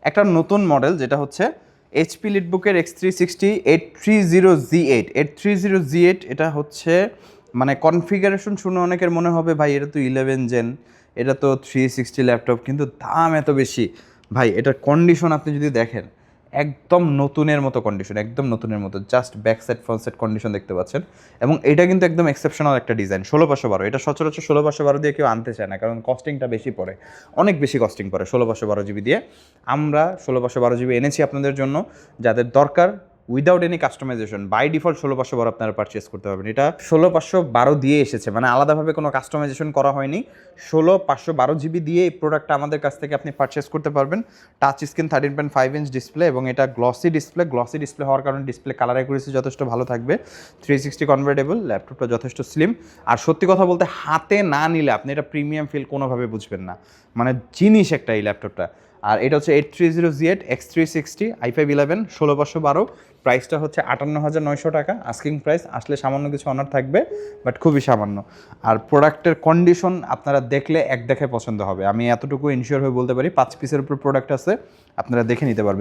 একটা নতুন মডেল যেটা হচ্ছে এইচপি লিটবুকের X360 830Z8 830Z8 এটা হচ্ছে মানে কনফিগারেশন শুনে অনেকের মনে হবে ভাই এটা তো 11 জেন, এটা তো 360 ল্যাপটপ, কিন্তু দাম এত বেশি। ভাই এটার কন্ডিশন আপনি যদি দেখেন একদম নতুনের মতো কন্ডিশন, একদম নতুনের মতো, just back side front side condition দেখতে পাচ্ছেন। এবং এটা কিন্তু একদম এক্সেপশনাল একটা ডিজাইন, 16/512। এটা সচরাচর 16/512 দিয়ে কেউ আনতে চায় না, কারণ কস্টিংটা বেশি পড়ে, অনেক বেশি কস্টিং পড়ে 16/512 দিয়ে। আমরা 16/512 এনেছি আপনাদের জন্য, যাদের দরকার without any customization by default 16/512 আপনারা পারচেস করতে পারবেন। এটা 16/512 দিয়ে এসেছে, মানে আলাদাভাবে কোনো কাস্টমাইজেশন করা হয়নি। 16/512 দিয়ে এই প্রোডাক্টটা আমাদের কাছ থেকে আপনি পারচেস করতে পারবেন। টাচ স্ক্রিন 13.5 ইঞ্চ ডিসপ্লে এবং এটা গ্লসি ডিসপ্লে হওয়ার কারণে ডিসপ্লে কালার অ্যাকুরেসি যথেষ্ট ভালো থাকবে। 360 কনভার্টেবল, ল্যাপটপটা যথেষ্ট স্লিম। আর সত্যি কথা বলতে হাতে না নিলে আপনি এটা প্রিমিয়াম ফিল কোনোভাবে বুঝবেন না, মানে জিনিস একটা এই ল্যাপটপটা। আর এটা হচ্ছে 830Z8 X360 i5-11 16/512। প্রাইসটা হচ্ছে 58,900 টাকা আস্কিং প্রাইস। আসলে সামান্য কিছু অনার থাকবে, বাট খুবই সামান্য। আর প্রোডাক্টের কন্ডিশন আপনারা দেখলে এক দেখায় পছন্দ হবে, আমি এতটুকু ইনশিওর হয়ে বলতে পারি। 5 পিসের উপর প্রোডাক্ট আছে, আপনারা দেখে নিতে পারবেন।